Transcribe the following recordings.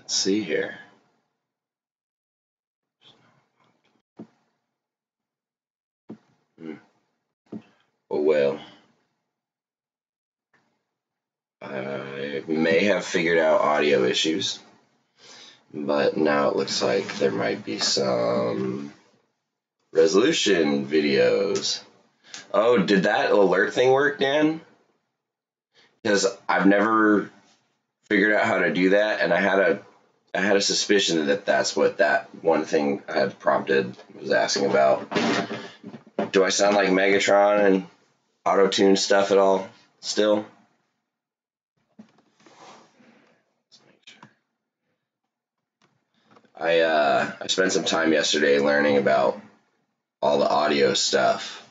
Let's see here. Oh well. I may have figured out audio issues, but now it looks like there might be some resolution videos. Oh, did that alert thing work, Dan? Because I've never figured out how to do that, and I had a suspicion that that's what that one thing I had prompted was asking about. Do I sound like Megatron and auto-tune stuff at all still? Let's make sure. I spent some time yesterday learning about all the audio stuff,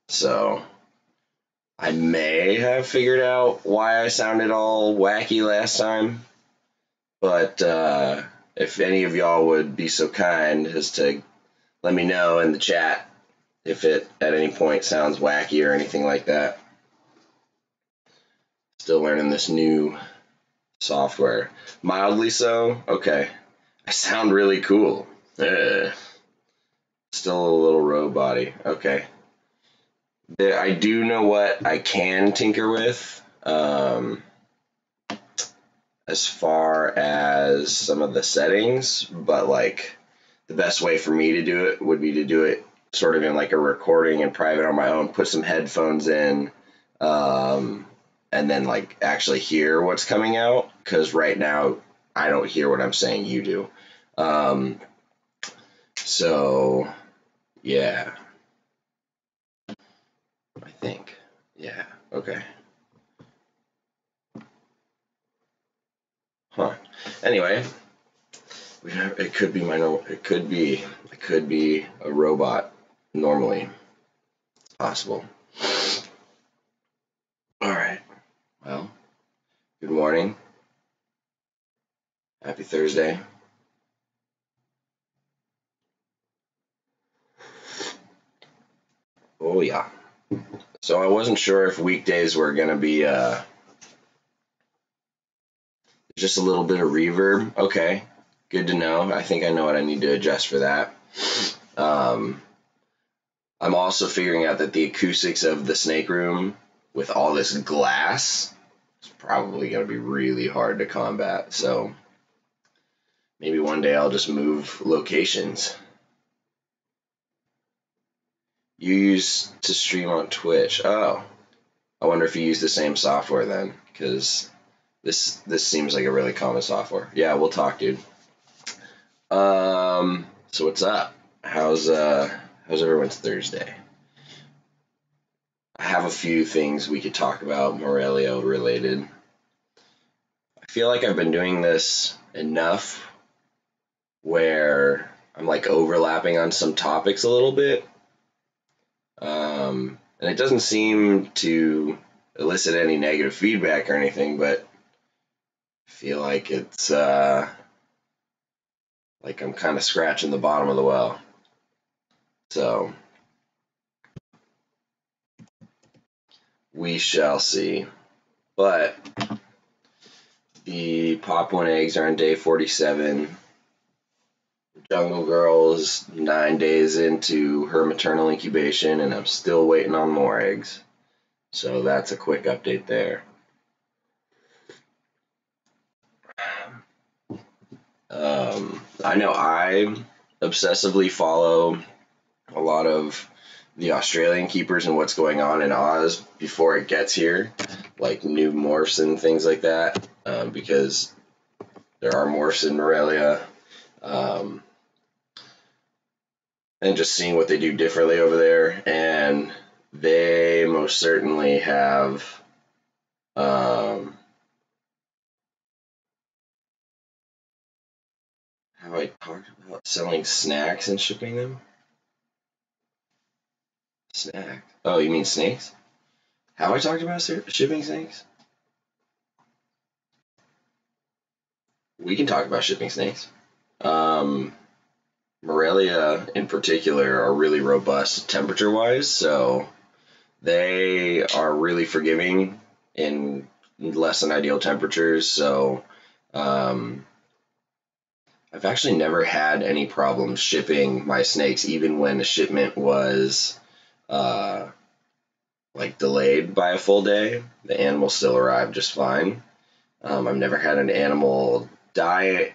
so I may have figured out why I sounded all wacky last time, but if any of y'all would be so kind as to let me know in the chat if it at any point sounds wacky or anything like that. Still learning this new software. Mildly so? Okay. I sound really cool. Still a little robot-y. Okay. I do know what I can tinker with. As far as some of the settings, but like the best way for me to do it would be to do it sort of in like a recording in private on my own, put some headphones in, and then like actually hear what's coming out, because right now I don't hear what I'm saying, you do. So yeah, I think, yeah, okay. Huh. Anyway, it could be I could be a robot normally. It's possible. All right. Well, good morning. Happy Thursday. Oh yeah. So I wasn't sure if weekdays were gonna be just a little bit of reverb. Okay, good to know. I think I know what I need to adjust for that. I'm also figuring out that the acoustics of the snake room with all this glass is probably going to be really hard to combat. So maybe one day I'll just move locations. You use to stream on Twitch. Oh, I wonder if you use the same software then, because this seems like a really common software. Yeah, we'll talk, dude. So what's up? How's everyone's Thursday? I have a few things we could talk about Morelia related. I feel like I've been doing this enough where I'm like overlapping on some topics a little bit. And it doesn't seem to elicit any negative feedback or anything, but I feel like it's like I'm kind of scratching the bottom of the well. So we shall see. But the Pop-One eggs are on day 47. Jungle Girl is 9 days into her maternal incubation, and I'm still waiting on more eggs. So that's a quick update there. I know I obsessively follow a lot of the Australian keepers and what's going on in Oz before it gets here, like new morphs and things like that, because there are morphs in Morelia, and just seeing what they do differently over there, and they most certainly have have I talked about selling snacks and shipping them? Snack. Oh, you mean snakes? Have I talked about shipping snakes? We can talk about shipping snakes. Morelia in particular are really robust temperature-wise, so they are really forgiving in less than ideal temperatures. So I've actually never had any problems shipping my snakes, even when a shipment was like delayed by a full day. The animal still arrived just fine. I've never had an animal die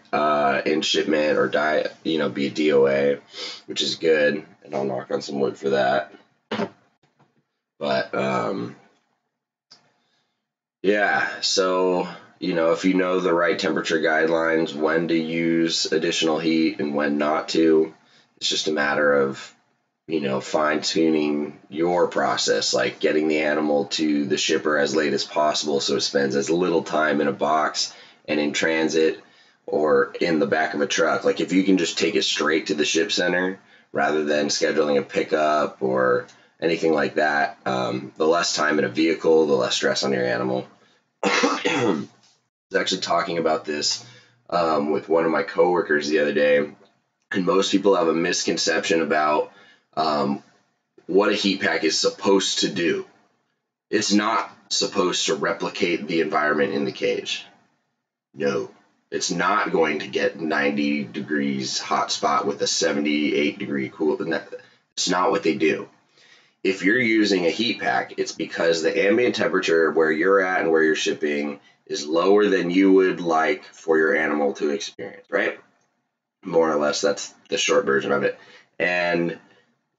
in shipment or die, be a DOA, which is good, and I'll knock on some wood for that. But yeah, so if you know the right temperature guidelines, when to use additional heat and when not to, it's just a matter of fine-tuning your process, like getting the animal to the shipper as late as possible so it spends as little time in a box and in transit or in the back of a truck. Like if you can just take it straight to the ship center rather than scheduling a pickup or anything like that, the less time in a vehicle, the less stress on your animal. I was actually talking about this with one of my coworkers the other day, and most people have a misconception about what a heat pack is supposed to do. It's not supposed to replicate the environment in the cage. No, it's not going to get 90 degrees hot spot with a 78 degree cool. It's not what they do. If you're using a heat pack, it's because the ambient temperature where you're at and where you're shipping is lower than you would like for your animal to experience, right? More or less, that's the short version of it. And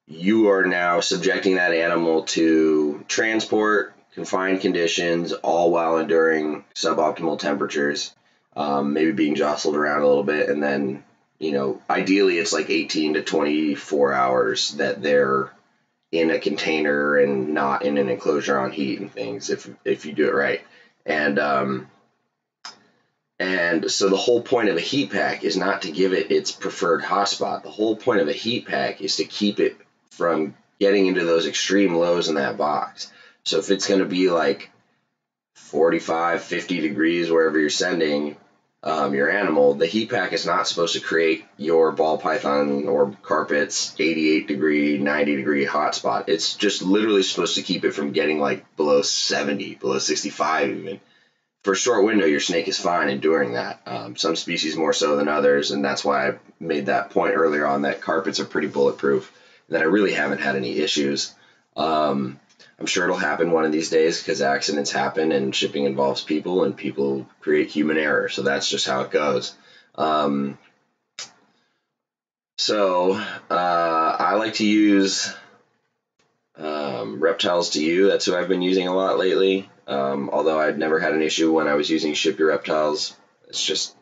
you are now subjecting that animal to transport, confined conditions, all while enduring suboptimal temperatures, maybe being jostled around a little bit. And then, ideally it's like 18 to 24 hours that they're in a container and not in an enclosure on heat and things, if you do it right. And so the whole point of a heat pack is not to give it its preferred hotspot. The whole point of a heat pack is to keep it from getting into those extreme lows in that box. So if it's going to be like 45, 50 degrees wherever you're sending your animal, the heat pack is not supposed to create your ball python or carpet's 88 degree, 90 degree hotspot. It's just literally supposed to keep it from getting like below 70, below 65 even. For a short window, your snake is fine enduring that. Some species more so than others, and that's why I made that point earlier on that carpets are pretty bulletproof, that I really haven't had any issues. I'm sure it'll happen one of these days because accidents happen and shipping involves people and people create human error, so that's just how it goes. I like to use Reptiles to You. That's who I've been using a lot lately. Although I'd never had an issue when I was using Ship Your Reptiles. It's just,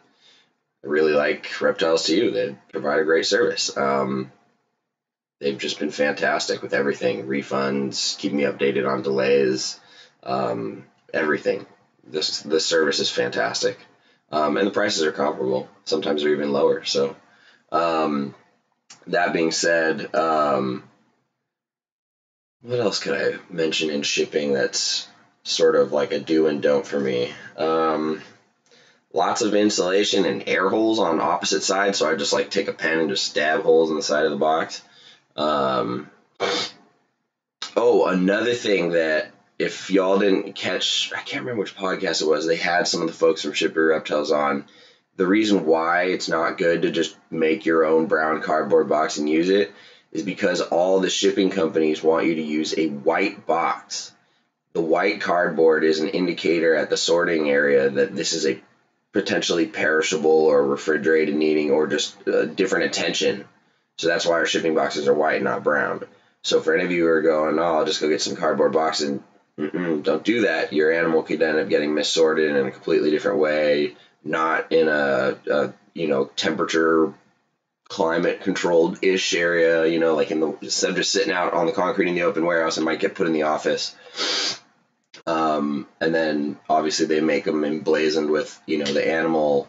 I really like Reptiles to You. They provide a great service. They've just been fantastic with everything. Refunds, keep me updated on delays, everything. This service is fantastic. And the prices are comparable. Sometimes they're even lower. So that being said, what else could I mention in shipping that's sort of like a do and don't for me? Lots of insulation and air holes on opposite sides, so I just like take a pen and just stab holes in the side of the box. Another thing that if y'all didn't catch, I can't remember which podcast it was, they had some of the folks from Ship Your Reptiles on. The reason why it's not good to just make your own brown cardboard box and use it is because all the shipping companies want you to use a white box. The white cardboard is an indicator at the sorting area that this is a potentially perishable or refrigerated needing or just different attention. So that's why our shipping boxes are white, not brown. So for any of you who are going, I'll just go get some cardboard boxes, don't do that. Your animal could end up getting missorted in a completely different way, not in a temperature, climate controlled ish area, like instead of just sitting out on the concrete in the open warehouse, it might get put in the office. And then obviously they make them emblazoned with, the animal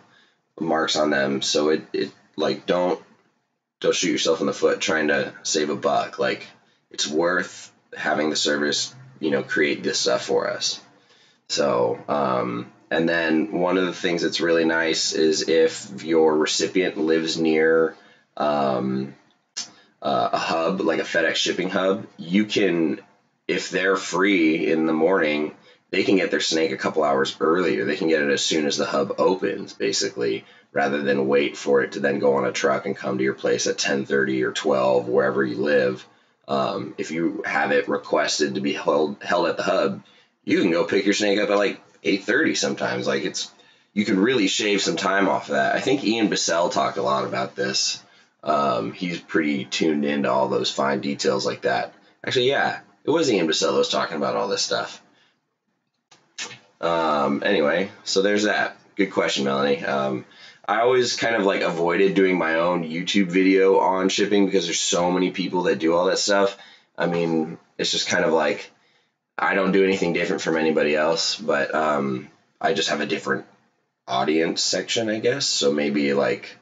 marks on them. So it like, don't shoot yourself in the foot trying to save a buck. Like, it's worth having the service, create this stuff for us. So, and then one of the things that's really nice is if your recipient lives near a hub, like a FedEx shipping hub, you can, if they're free in the morning, they can get their snake a couple hours earlier. They can get it as soon as the hub opens, basically, rather than wait for it to then go on a truck and come to your place at 10:30 or 12, wherever you live. If you have it requested to be held at the hub, you can go pick your snake up at like 8:30 sometimes. Like you can really shave some time off of that. I think Ian Bissell talked a lot about this. He's pretty tuned into all those fine details like that. Actually, yeah, it was Ian Bissell that was talking about all this stuff. Anyway, so there's that. Good question, Melanie. I always kind of like avoided doing my own YouTube video on shipping because there's so many people that do all that stuff. I mean, it's just kind of like I don't do anything different from anybody else, but I just have a different audience section, I guess. So maybe like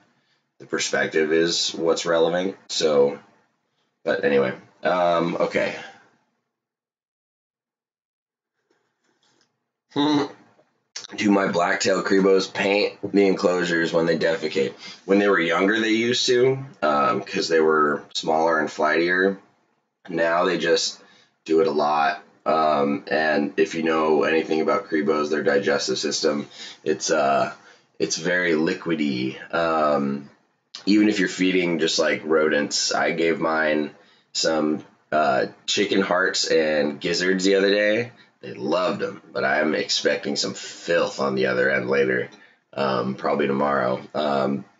the perspective is what's relevant. So, but anyway, okay. Do my blacktail Crebos paint the enclosures when they defecate? When they were younger, they used to, because they were smaller and flightier. Now they just do it a lot. And if you know anything about Crebos, their digestive system, it's very liquidy. Even if you're feeding just like rodents, I gave mine some chicken hearts and gizzards the other day. They loved them, but I'm expecting some filth on the other end later, probably tomorrow.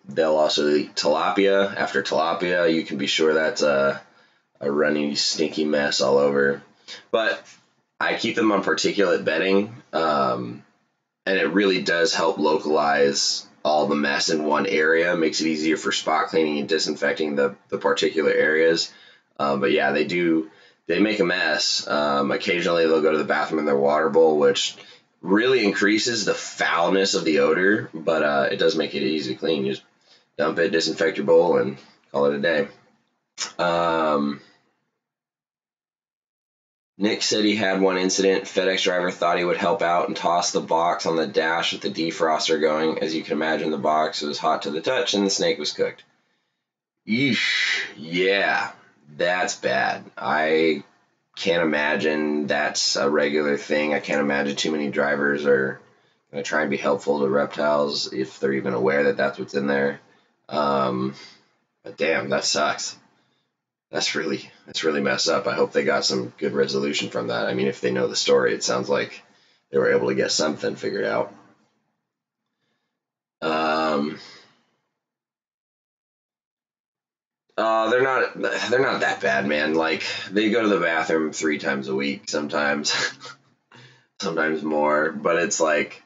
They'll also eat tilapia. After tilapia, you can be sure that's a runny, stinky mess all over. But I keep them on particulate bedding, and it really does help localize all the mess in one area. It makes it easier for spot cleaning and disinfecting the particular areas. But yeah, they make a mess. Occasionally they'll go to the bathroom in their water bowl, which really increases the foulness of the odor, but it does make it easy to clean. You just dump it, disinfect your bowl, and call it a day. Nick said he had one incident. FedEx driver thought he would help out and toss the box on the dash with the defroster going. As you can imagine, the box was hot to the touch and the snake was cooked. Eesh. Yeah, that's bad. I can't imagine that's a regular thing. I can't imagine too many drivers are going to try and be helpful to reptiles if they're even aware that that's what's in there. But damn, that sucks. That's really messed up. I hope they got some good resolution from that. I mean, if they know the story, it sounds like they were able to get something figured out. They're not that bad, man. Like, they go to the bathroom 3 times a week sometimes, sometimes more. But it's like,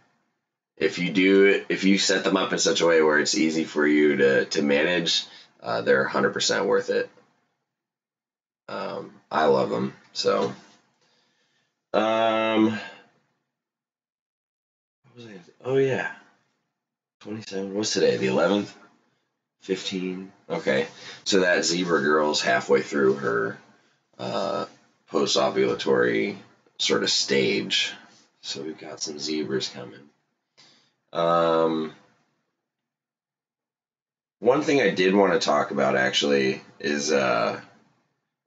if you set them up in such a way where it's easy for you to manage, they're 100% worth it. I love them. So, what was I? Oh yeah, 27. What's today? The 11th. 15. Okay, so that zebra girl's halfway through her post-ovulatory sort of stage. So we've got some zebras coming. One thing I did want to talk about actually is I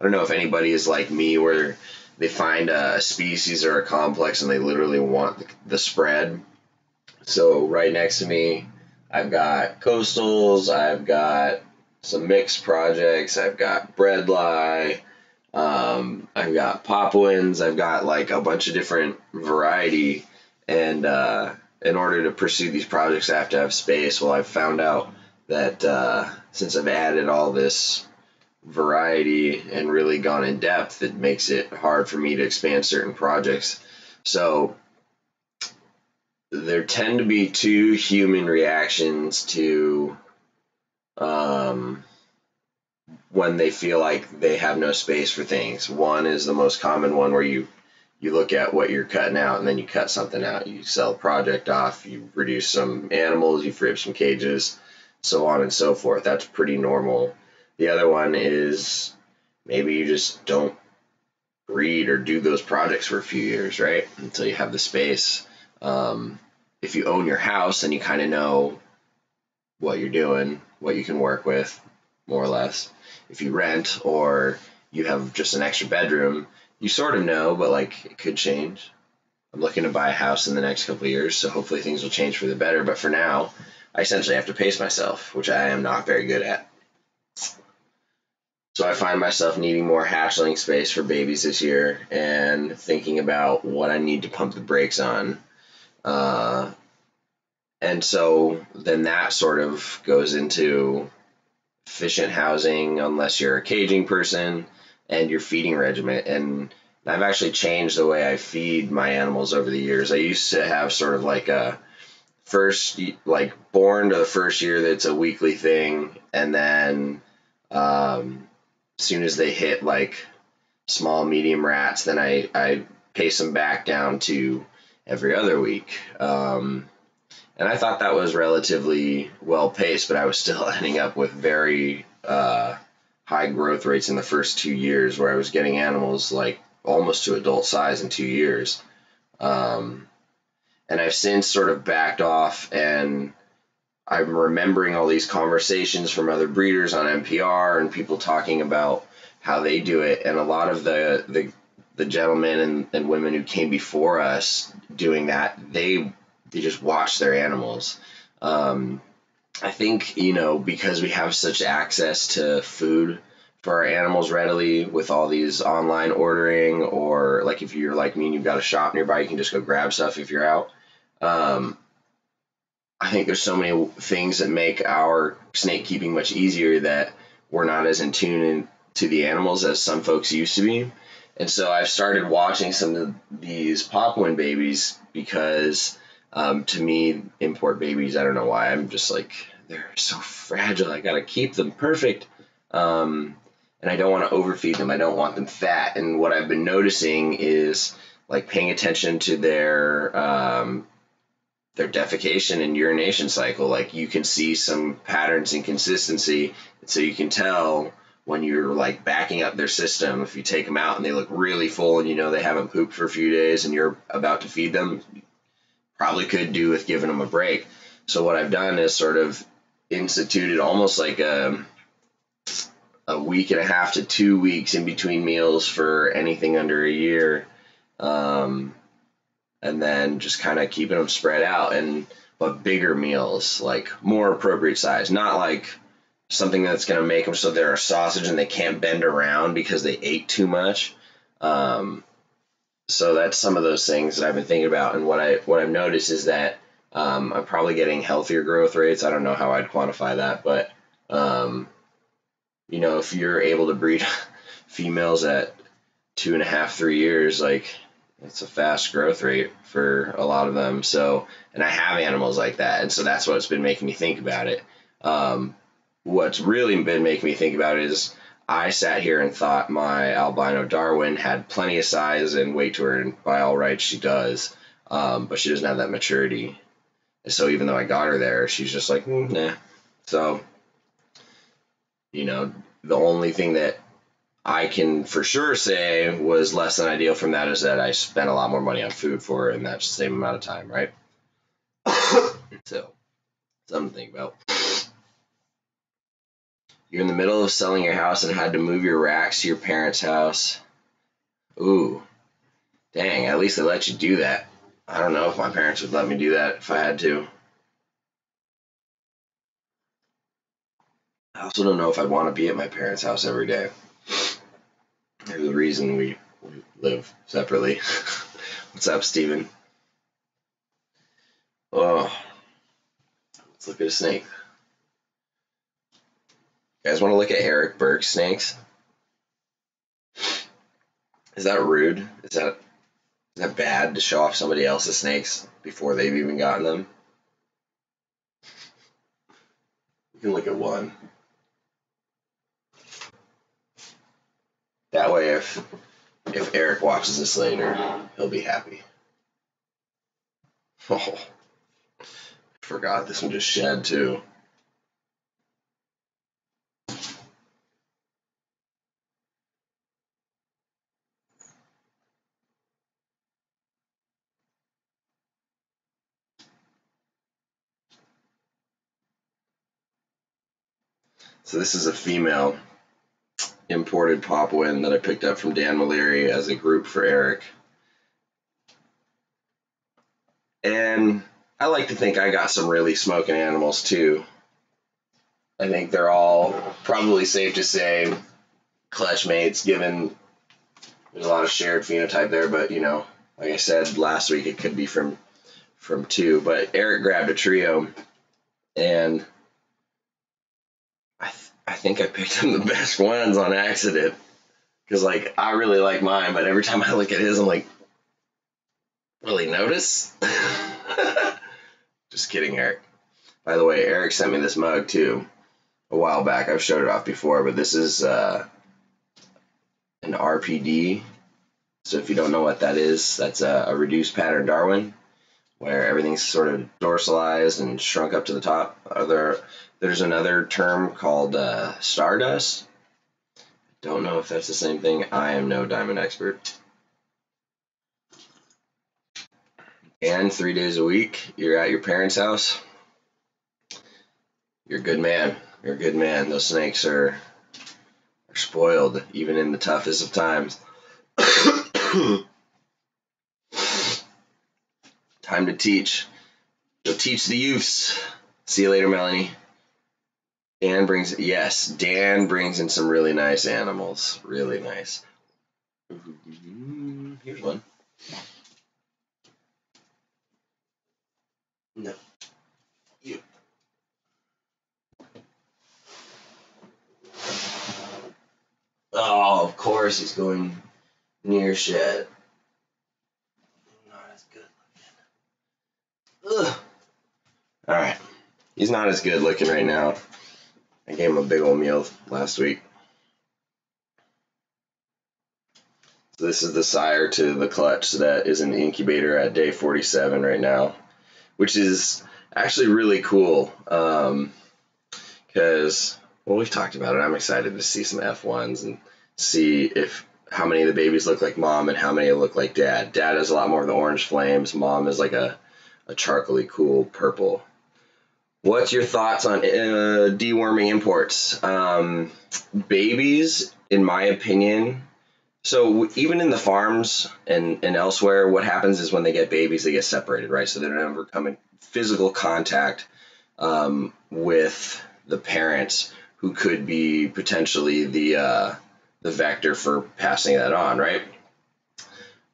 don't know if anybody is like me where they find a species or a complex and they literally want the spread. So right next to me, I've got coastals, I've got some mixed projects, I've got breadlie, I've got Papuans, I've got like a bunch of different variety, and in order to pursue these projects, I have to have space. Well, I've found out that since I've added all this variety and really gone in depth, it makes it hard for me to expand certain projects. So there tend to be 2 human reactions to when they feel like they have no space for things. One is the most common one where you look at what you're cutting out and then you cut something out. You sell a project off, you reduce some animals, you free up some cages, so on and so forth. That's pretty normal. The other one is maybe you just don't breed or do those projects for a few years, right? Until you have the space. If you own your house, then you kind of know what you're doing, what you can work with, more or less. If you rent or you have just an extra bedroom, you sort of know, but like it could change. I'm looking to buy a house in the next couple of years, so hopefully things will change for the better. But for now, I essentially have to pace myself, which I am not very good at. So I find myself needing more hatchling space for babies this year and thinking about what I need to pump the brakes on. And so then that sort of goes into efficient housing, unless you're a caging person, and your feeding regimen. And I've actually changed the way I feed my animals over the years. I used to have sort of like a first, like born to the first year that's a weekly thing, and then as soon as they hit like small, medium rats, then I pace them back down to every other week. And I thought that was relatively well paced, but I was still ending up with very high growth rates in the first 2 years, where I was getting animals like almost to adult size in 2 years. And I've since sort of backed off, and I'm remembering all these conversations from other breeders on NPR and people talking about how they do it. And a lot of the gentlemen and women who came before us doing that, they just watch their animals. I think, because we have such access to food for our animals readily with all these online ordering, or like if you're like me and you've got a shop nearby, you can just go grab stuff if you're out. I think there's so many things that make our snake keeping much easier that we're not as in tune to the animals as some folks used to be. And so I've started watching some of these Papuan babies because to me, import babies, I don't know why, I'm just like, they're so fragile. I got to keep them perfect. And I don't want to overfeed them. I don't want them fat. And what I've been noticing is like paying attention to their defecation and urination cycle. Like you can see some patterns and consistency. And so you can tell when you're like backing up their system, if you take them out and they look really full and they haven't pooped for a few days and you're about to feed them, probably could do with giving them a break. So what I've done is sort of instituted almost like a week and a half to 2 weeks in between meals for anything under a year. And then just kind of keeping them spread out, but bigger meals, like more appropriate size, not like something that's going to make them so they're a sausage and they can't bend around because they ate too much. So that's some of those things that I've been thinking about. And what I've noticed is that I'm probably getting healthier growth rates. I don't know how I'd quantify that, but if you're able to breed females at 2.5, 3 years, like it's a fast growth rate for a lot of them. So, and I have animals like that. And so that's what's been making me think about it. What's really been making me think about it is I sat here and thought my albino Darwin had plenty of size and weight to her, and by all rights she does, but she doesn't have that maturity. And so even though I got her there, she's just like, nah. So, the only thing that I can for sure say was less than ideal from that is that I spent a lot more money on food for her in that same amount of time, right? So, something to think about. You're in the middle of selling your house and had to move your racks to your parents' house. Ooh, dang, at least they let you do that. I don't know if my parents would let me do that if I had to. I also don't know if I'd want to be at my parents' house every day. There's a reason we live separately. What's up, Steven? Oh, let's look at a snake. You guys want to look at Eric Burke's snakes? Is that rude? Is that bad to show off somebody else's snakes before they've even gotten them? You can look at one. That way, if Eric watches this later, he'll be happy. Oh, I forgot this one just shed too. So this is a female imported Papuan that I picked up from Dan Maliri as a group for Eric. And I like to think I got some really smoking animals too. I think they're all probably safe to say clutch mates, given there's a lot of shared phenotype there. But like I said last week, it could be from two. But Eric grabbed a trio, and I think I picked him the best ones on accident. Because, I really like mine, but every time I look at his, I'm like, will he notice? Just kidding, Eric. By the way, Eric sent me this mug, too, a while back. I've showed it off before, but this is an RPD. So if you don't know what that is, that's a reduced pattern Darwin, where everything's sort of dorsalized and shrunk up to the top. There's another term called stardust. Don't know if that's the same thing. I am no diamond expert. And 3 days a week, you're at your parents' house. You're a good man. You're a good man. Those snakes are spoiled, even in the toughest of times. Time to teach. Go teach the youths. See you later, Melanie. Dan brings in some really nice animals. Really nice. Here's one. No. You. Oh, of course he's going near shed. Not as good looking. Ugh. Alright. He's not as good looking right now. I gave him a big old meal last week. So this is the sire to the clutch that is in the incubator at day 47 right now, which is actually really cool because, we've talked about it. I'm excited to see some F1s and see how many of the babies look like mom and how many look like dad. Dad has a lot more of the orange flames. Mom is like a charcoaly cool purple. What's your thoughts on deworming imports? Babies, in my opinion, so even in the farms and elsewhere, what happens is when they get babies, they get separated, right? So they don't ever come in physical contact with the parents, who could be potentially the vector for passing that on, right?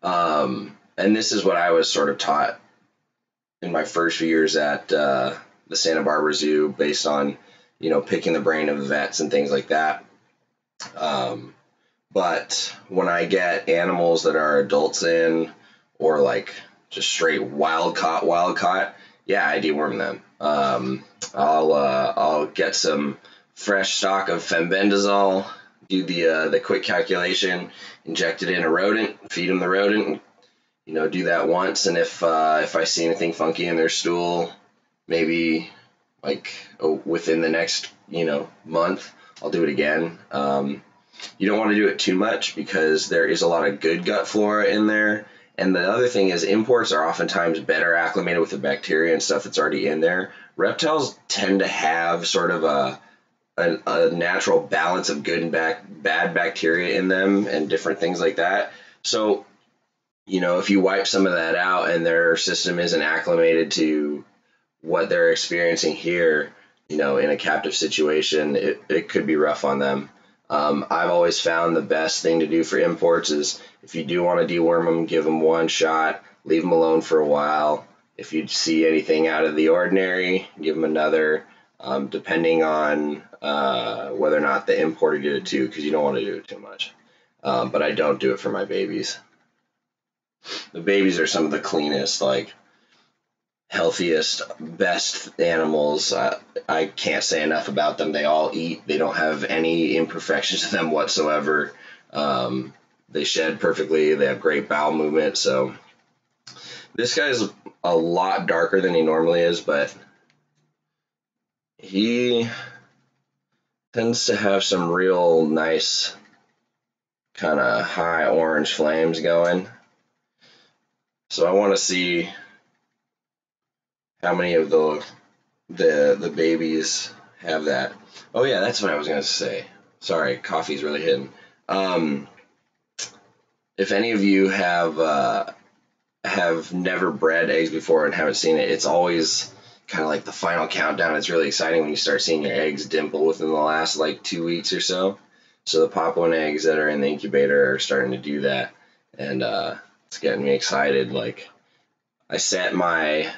And this is what I was sort of taught in my first few years at the Santa Barbara Zoo, based on, picking the brain of vets and things like that. But when I get animals that are adults in, or just straight wild caught, yeah, I deworm them. I'll get some fresh stock of fenbendazole, do the quick calculation, inject it in a rodent, feed them the rodent, do that once, and if I see anything funky in their stool, maybe within the next month, I'll do it again. You don't want to do it too much because there is a lot of good gut flora in there. And the other thing is, imports are oftentimes better acclimated with the bacteria and stuff that's already in there. Reptiles tend to have sort of a natural balance of good and bad bacteria in them and different things like that. So, if you wipe some of that out and their system isn't acclimated to what they're experiencing here, in a captive situation, it could be rough on them. I've always found the best thing to do for imports is, if you do want to deworm them, give them one shot, leave them alone for a while. If you see anything out of the ordinary, give them another, depending on whether or not the importer did it too, because you don't want to do it too much. But I don't do it for my babies. The babies are some of the cleanest, healthiest, best animals. I can't say enough about them. They all eat. They don't have any imperfections to them whatsoever. They shed perfectly. They have great bowel movement. So this guy's a lot darker than he normally is, but he tends to have some real nice kind of high orange flames going. So I want to see how many of the babies have that. Oh yeah, that's what I was going to say. Sorry, coffee's really hitting. If any of you have have never bred eggs before and haven't seen it, it's always kind of like the final countdown. It's really exciting when you start seeing your eggs dimple within the last like 2 weeks or so. So the Papuan eggs that are in the incubator are starting to do that, and it's getting me excited. Like, I set my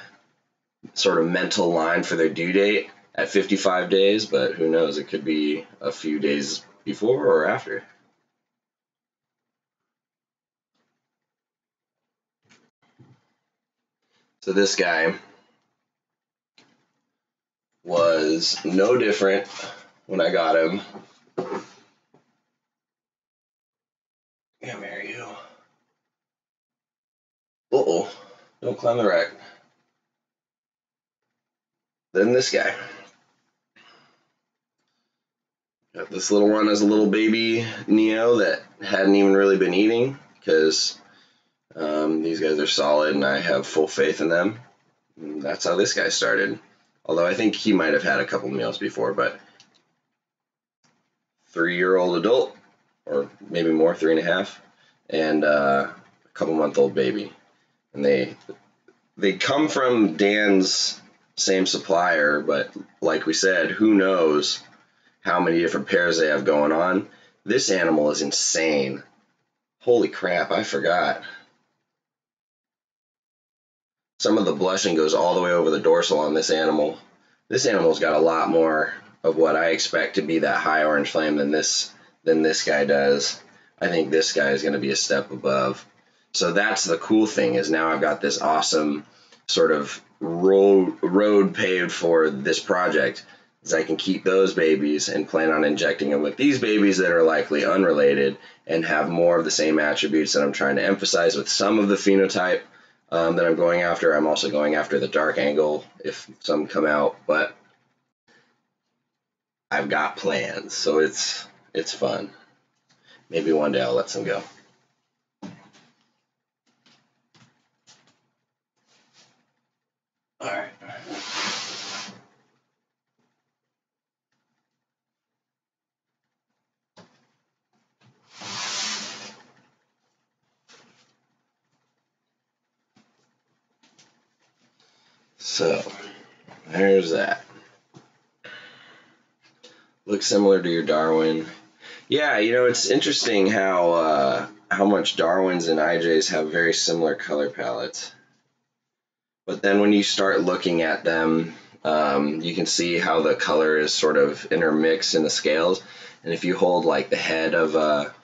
sort of mental line for their due date at 55 days, but who knows? It could be a few days before or after. So this guy was no different when I got him. Come here, you. Uh-oh. Don't climb the rack. Then this guy. Got this little one as a little baby Neo that hadn't even really been eating, because these guys are solid and I have full faith in them. And that's how this guy started. Although I think he might have had a couple meals before, but 3-year-old adult, or maybe more, 3.5, and a couple-month-old baby. And they come from Dan's same supplier, but like we said, who knows how many different pairs they have going on. This animal is insane. Holy crap, I forgot. Some of the blushing goes all the way over the dorsal on this animal. This animal's got a lot more of what I expect to be that high orange flame than this guy does. I think this guy is going to be a step above. So that's the cool thing, is now I've got this awesome sort of road paved for this project, is I can keep those babies and plan on injecting them with these babies that are likely unrelated and have more of the same attributes that I'm trying to emphasize with some of the phenotype that I'm going after. I'm also going after the dark angle if some come out, but I've got plans, so it's fun. Maybe one day I'll let some go. All right. So there's that. Looks similar to your Darwin. Yeah, it's interesting how much Darwins and IJs have very similar color palettes. But then when you start looking at them, you can see how the color is sort of intermixed in the scales. And if you hold like the head of a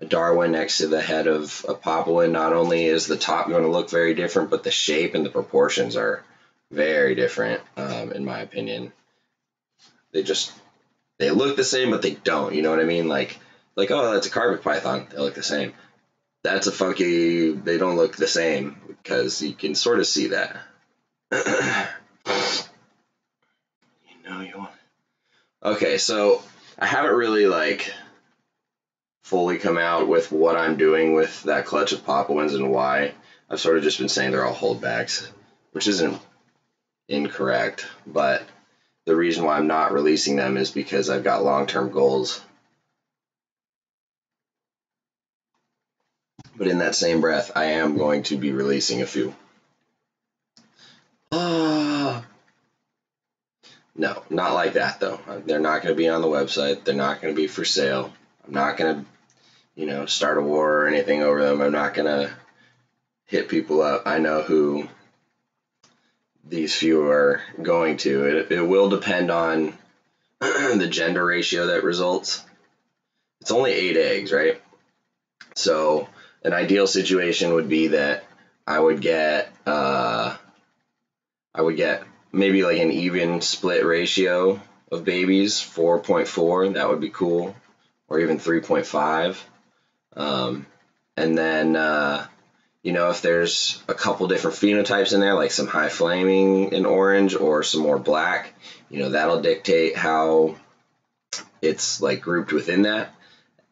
Darwin next to the head of a Papuan, not only is the top going to look very different, but the shape and the proportions are very different, in my opinion. They look the same, but they don't. You know what I mean? Like, oh, that's a carpet python. They look the same. That's a funky. They don't look the same, because you can sort of see that. You want. Okay, so I haven't really fully come out with what I'm doing with that clutch of Papuans and why. I've sort of just been saying they're all holdbacks, which isn't incorrect, but the reason why I'm not releasing them is because I've got long-term goals. But in that same breath, I am going to be releasing a few. No, not like that, though. They're not going to be on the website. They're not going to be for sale. I'm not going to, start a war or anything over them. I'm not going to hit people up. I know who these few are going to. It will depend on the gender ratio that results. It's only 8 eggs, right? So an ideal situation would be that I would get maybe like an even split ratio of babies, 4.4. That would be cool, or even 3.5. And then if there's a couple different phenotypes in there, like some high flaming in orange or some more black, that'll dictate how it's like grouped within that.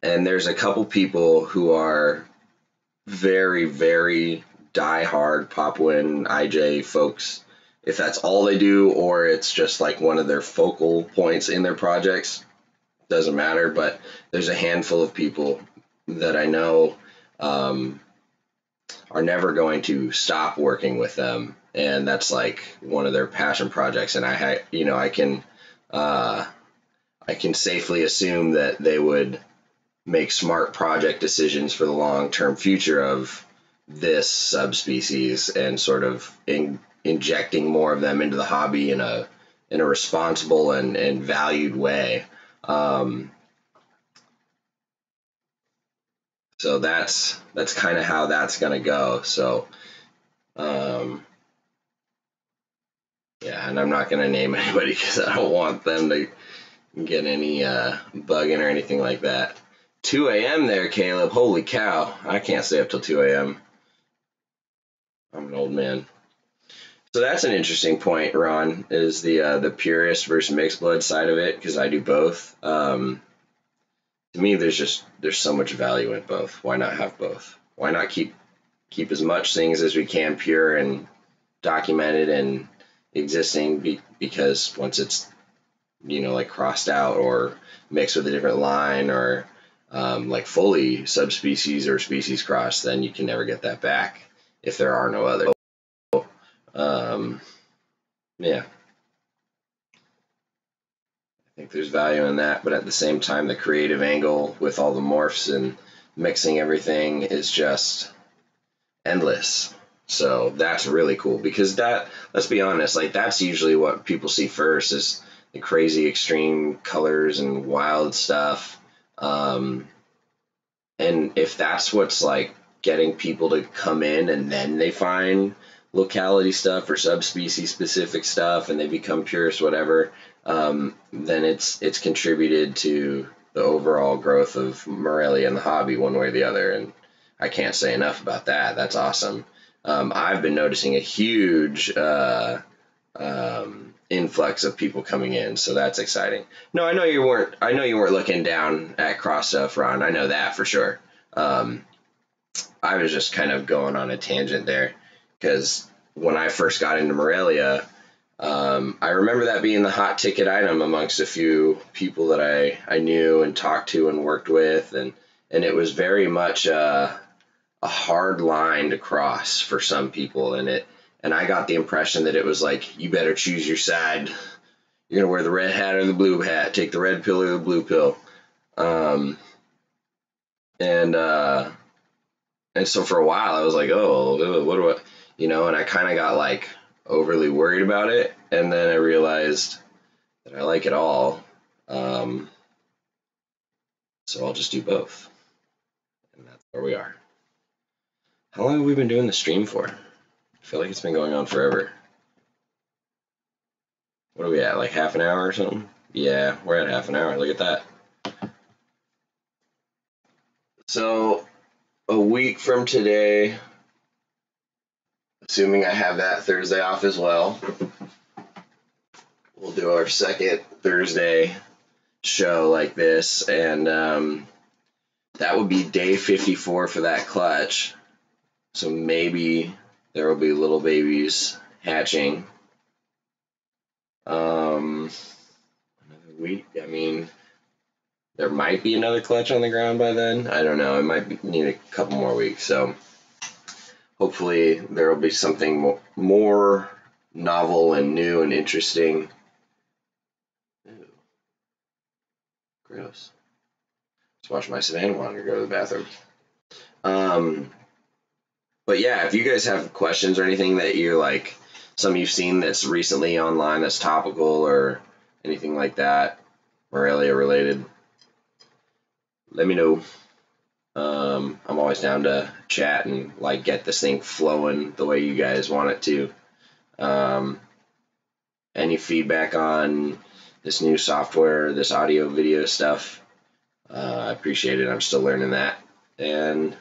And there's a couple people who are very, very diehard Papuan IJ folks. If that's all they do, or it's just like one of their focal points in their projects, doesn't matter. But there's a handful of people that I know are are never going to stop working with them, and that's like one of their passion projects. And I can safely assume that they would make smart project decisions for the long-term future of this subspecies and sort of injecting more of them into the hobby in a responsible and valued way. So that's kind of how that's going to go. So, yeah, and I'm not going to name anybody because I don't want them to get any bugging or anything like that. 2 a.m. there, Caleb. Holy cow. I can't stay up till 2 a.m. I'm an old man. So that's an interesting point, Ron, is the purist versus mixed blood side of it, because I do both. To me, there's so much value in both. Why not have both? Why not keep as much things as we can pure and documented and existing? Because once it's like crossed out or mixed with a different line or like fully subspecies or species crossed, then you can never get that back if there are no others. Yeah, I think there's value in that, but at the same time, the creative angle with all the morphs and mixing everything is just endless. So that's really cool because let's be honest, like that's usually what people see first is the crazy extreme colors and wild stuff. And if that's what's like getting people to come in and then they find locality stuff or subspecies specific stuff and they become purists, whatever, then it's contributed to the overall growth of Morelia and the hobby one way or the other. And I can't say enough about that. That's awesome. I've been noticing a huge influx of people coming in, so that's exciting. No, I know you weren't looking down at cross stuff, Ron. I know that for sure. I was just kind of going on a tangent there because when I first got into Morelia, I remember that being the hot ticket item amongst a few people that I knew and talked to and worked with, and it was very much a hard line to cross for some people, and I got the impression that it was like, you better choose your side. You're gonna wear the red hat or the blue hat, take the red pill or the blue pill. And so for a while I was like, oh, what do I, and I kind of got like overly worried about it, and then I realized that I like it all, so I'll just do both, and that's where we are. How long have we been doing the stream for? I feel like it's been going on forever. What are we at, like half an hour or something? Yeah, we're at half an hour. Look at that. So a week from today, assuming I have that Thursday off as well, we'll do our second Thursday show like this, and that would be day 54 for that clutch. So maybe there will be little babies hatching. Another week. I mean, there might be another clutch on the ground by then. I don't know. It might need a couple more weeks. So hopefully there will be something more novel and new and interesting. Ew. Gross. Let's watch my Savannah monitor go to the bathroom. But yeah, if you guys have questions or anything that you're like, some you've seen that's recently online that's topical or anything like that, Morelia related, let me know. I'm always down to chat and like get this thing flowing the way you guys want it to. Any feedback on this new software, this audio video stuff, I appreciate it. I'm still learning that. And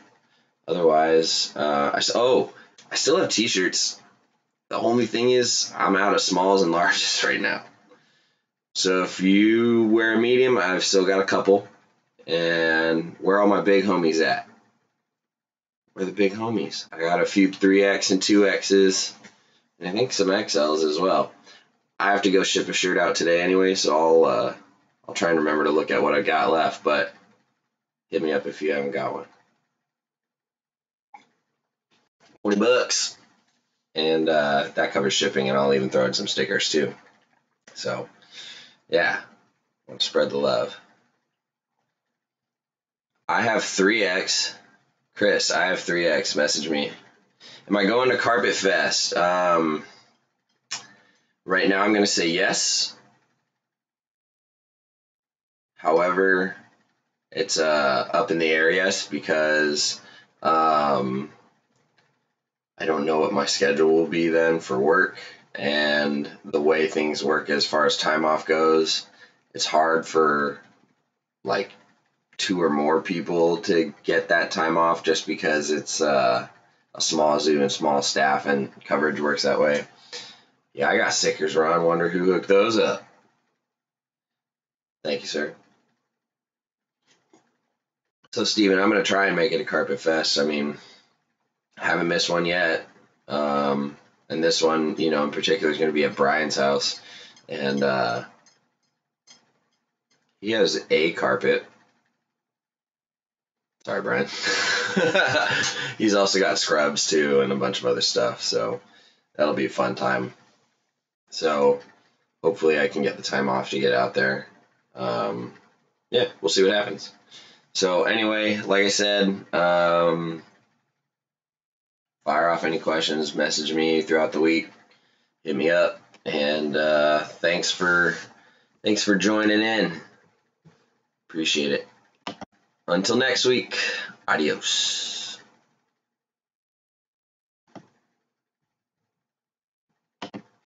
otherwise, I still have t-shirts. The only thing is I'm out of smalls and larges right now. So if you wear a medium, I've still got a couple. And where are all my big homies at? Where are the big homies? I got a few 3X and 2Xs, and I think some XLs as well. I have to go ship a shirt out today anyway, so I'll try and remember to look at what I got left, but hit me up if you haven't got one. $20. And that covers shipping, and I'll even throw in some stickers too. So, yeah, I want to spread the love. I have 3X. Chris, I have 3X. Message me. Am I going to Carpet Fest? Right now I'm going to say yes. However, it's up in the air, yes, because I don't know what my schedule will be then for work, and the way things work as far as time off goes, it's hard for like 2 or more people to get that time off just because it's a small zoo and small staff and coverage works that way. Yeah, I got stickers, Ron. Wonder who hooked those up. Thank you, sir. So, Steven, I'm going to try and make it a Carpet Fest. I mean, I haven't missed one yet. And this one, in particular is going to be at Brian's house. And he has a carpet. Sorry, Brian. He's also got scrubs, too, and a bunch of other stuff. So that'll be a fun time. So hopefully I can get the time off to get out there. Yeah, we'll see what happens. So anyway, like I said, fire off any questions, message me throughout the week, hit me up, and thanks for joining in. Appreciate it. Until next week, adios.